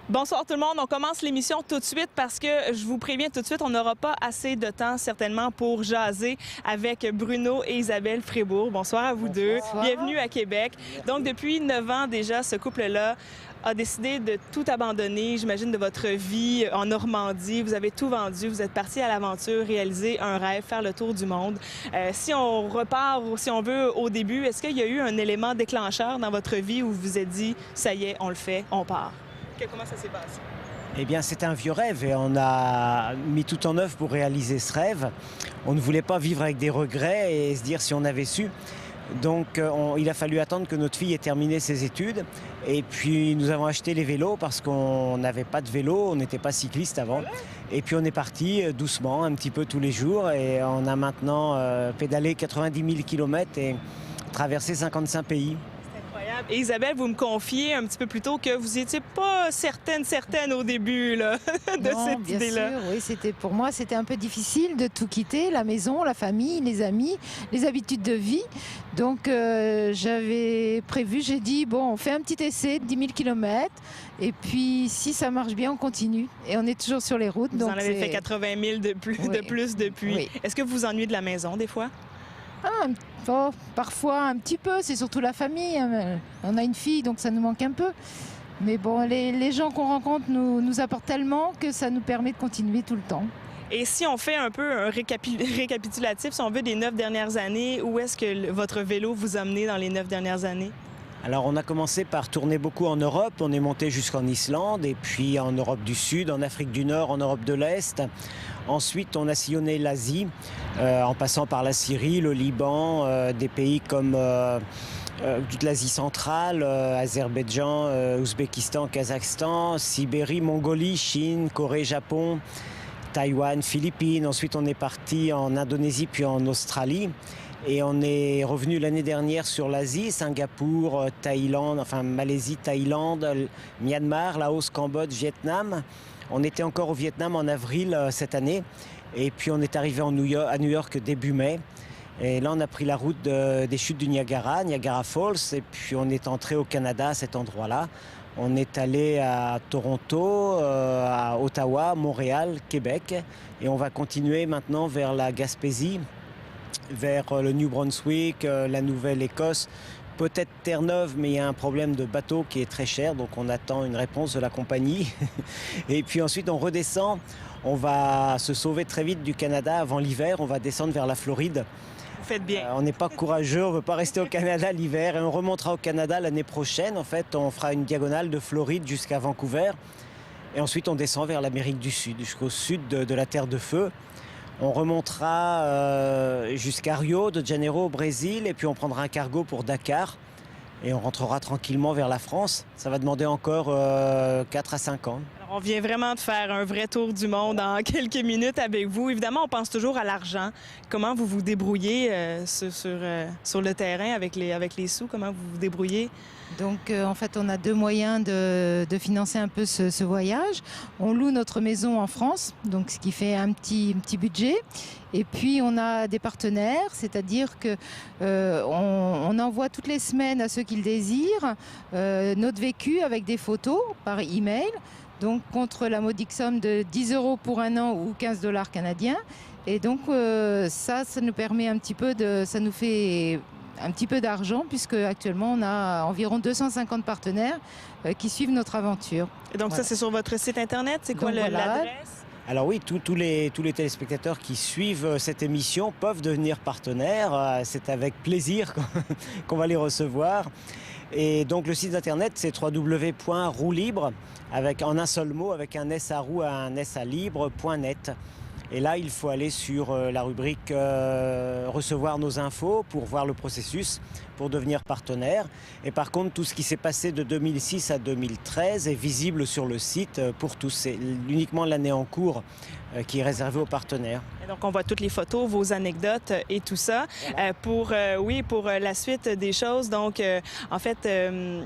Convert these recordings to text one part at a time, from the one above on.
Bonsoir tout le monde. On commence l'émission tout de suite parce que je vous préviens tout de suite, on n'aura pas assez de temps certainement pour jaser avec Bruno et Isabelle Frébourg. Bonsoir à vous deux. Bienvenue à Québec. Donc depuis 9 ans déjà, ce couple-là a décidé de tout abandonner, j'imagine, de votre vie en Normandie. Vous avez tout vendu, vous êtes partis à l'aventure, réaliser un rêve, faire le tour du monde. Si on repart, si on veut, au début, est-ce qu'il y a eu un élément déclencheur dans votre vie où vous vous êtes dit, ça y est, on le fait, on part? Comment ça s'est passé? Eh bien, c'était un vieux rêve et on a mis tout en œuvre pour réaliser ce rêve. On ne voulait pas vivre avec des regrets et se dire si on avait su. Donc, il a fallu attendre que notre fille ait terminé ses études. Et puis, nous avons acheté les vélos parce qu'on n'avait pas de vélo, on n'était pas cycliste avant. Et puis, on est parti doucement, un petit peu tous les jours. Et on a maintenant pédalé 90 000 km et traversé 55 pays. Et Isabelle, vous me confiez un petit peu plus tôt que vous n'étiez pas certaine au début là, de non, cette bien idée-là. Sûr, oui, pour moi, c'était un peu difficile de tout quitter, la maison, la famille, les amis, les habitudes de vie. Donc, j'avais prévu, j'ai dit, bon, on fait un petit essai de 10 000 km. Et puis, si ça marche bien, on continue. Et on est toujours sur les routes. Vous donc en avez fait 80 000 de plus depuis. Oui. Est-ce que vous vous ennuyez de la maison des fois? Parfois un petit peu, c'est surtout la famille. On a une fille, donc ça nous manque un peu. Mais bon, les gens qu'on rencontre nous apportent tellement que ça nous permet de continuer tout le temps. Et si on fait un peu un récapitulatif, si on veut, des 9 dernières années, où est-ce que votre vélo vous a mené dans les 9 dernières années? Alors, on a commencé par tourner beaucoup en Europe. On est monté jusqu'en Islande et puis en Europe du Sud, en Afrique du Nord, en Europe de l'Est. Ensuite, on a sillonné l'Asie en passant par la Syrie, le Liban, des pays comme toute l'Asie centrale, Azerbaïdjan, Ouzbékistan, Kazakhstan, Sibérie, Mongolie, Chine, Corée, Japon, Taïwan, Philippines. Ensuite, on est parti en Indonésie puis en Australie. Et on est revenu l'année dernière sur l'Asie, Singapour, Thaïlande, enfin Malaisie, Thaïlande, Myanmar, Laos, Cambodge, Vietnam. On était encore au Vietnam en avril cette année. Et puis on est arrivé à New York début mai. Et là, on a pris la route des chutes du Niagara, Niagara Falls. Et puis on est entré au Canada à cet endroit-là. On est allé à Toronto, à Ottawa, Montréal, Québec. Et on va continuer maintenant vers la Gaspésie, vers le New Brunswick, la Nouvelle-Écosse, peut-être Terre-Neuve, mais il y a un problème de bateau qui est très cher, donc on attend une réponse de la compagnie. Et puis ensuite, on redescend, on va se sauver très vite du Canada avant l'hiver, on va descendre vers la Floride. Vous faites bien. On n'est pas courageux, on ne veut pas rester au Canada l'hiver, et on remontera au Canada l'année prochaine. En fait, on fera une diagonale de Floride jusqu'à Vancouver, et ensuite on descend vers l'Amérique du Sud, jusqu'au sud de la Terre de Feu. On remontera jusqu'à Rio de Janeiro au Brésil et puis on prendra un cargo pour Dakar et on rentrera tranquillement vers la France. Ça va demander encore 4 à 5 ans. Alors, on vient vraiment de faire un vrai tour du monde en quelques minutes avec vous. Évidemment, on pense toujours à l'argent. Comment vous vous débrouillez sur le terrain avec les sous? Comment vous vous débrouillez? Donc, en fait, on a deux moyens de financer un peu ce voyage. On loue notre maison en France, donc ce qui fait un petit budget. Et puis, on a des partenaires, c'est-à-dire que on envoie toutes les semaines à ceux qui le désirent notre vécu avec des photos par email, donc contre la modique somme de 10 € pour un an ou 15 $ canadiens. Et donc, ça nous permet ça nous fait un petit peu d'argent, puisque actuellement on a environ 250 partenaires qui suivent notre aventure. Et donc voilà. Ça, c'est sur votre site internet? C'est quoi l'adresse? Alors oui, tous les téléspectateurs qui suivent cette émission peuvent devenir partenaires. C'est avec plaisir qu'on va les recevoir. Et donc le site internet, c'est www.roulibre, en un seul mot, avec un S à roue, un S à libre.net. Et là, il faut aller sur la rubrique recevoir nos infos pour voir le processus, pour devenir partenaire. Et par contre, tout ce qui s'est passé de 2006 à 2013 est visible sur le site pour tous. C'est uniquement l'année en cours qui est réservée aux partenaires. Et donc, on voit toutes les photos, vos anecdotes et tout ça. Voilà. Pour la suite des choses, donc, en fait, je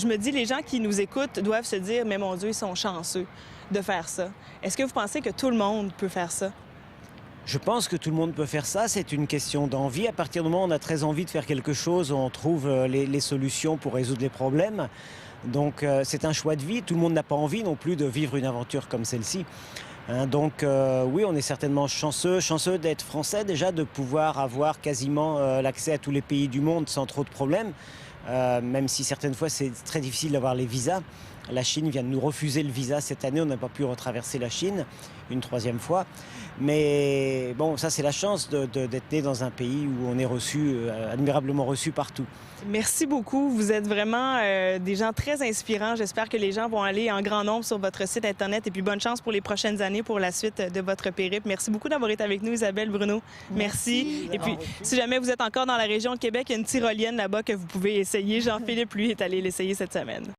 me dis, les gens qui nous écoutent doivent se dire, mais mon Dieu, ils sont chanceux de faire ça. Est-ce que vous pensez que tout le monde peut faire ça? Je pense que tout le monde peut faire ça, c'est une question d'envie. À partir du moment où on a très envie de faire quelque chose, on trouve les solutions pour résoudre les problèmes. Donc c'est un choix de vie. Tout le monde n'a pas envie non plus de vivre une aventure comme celle-ci. Donc oui, on est certainement chanceux d'être français déjà, de pouvoir avoir quasiment l'accès à tous les pays du monde sans trop de problèmes, même si certaines fois c'est très difficile d'avoir les visas. La Chine vient de nous refuser le visa cette année, on n'a pas pu retraverser la Chine une 3e fois. Mais bon, ça c'est la chance d'être né dans un pays où on est reçu, admirablement reçu partout. Merci beaucoup. Vous êtes vraiment des gens très inspirants. J'espère que les gens vont aller en grand nombre sur votre site Internet. Et puis bonne chance pour les prochaines années, pour la suite de votre périple. Merci beaucoup d'avoir été avec nous, Isabelle, Bruno. Merci. Et puis, si jamais vous êtes encore dans la région de Québec, il y a une tyrolienne là-bas que vous pouvez essayer. Jean-Philippe, lui, est allé l'essayer cette semaine.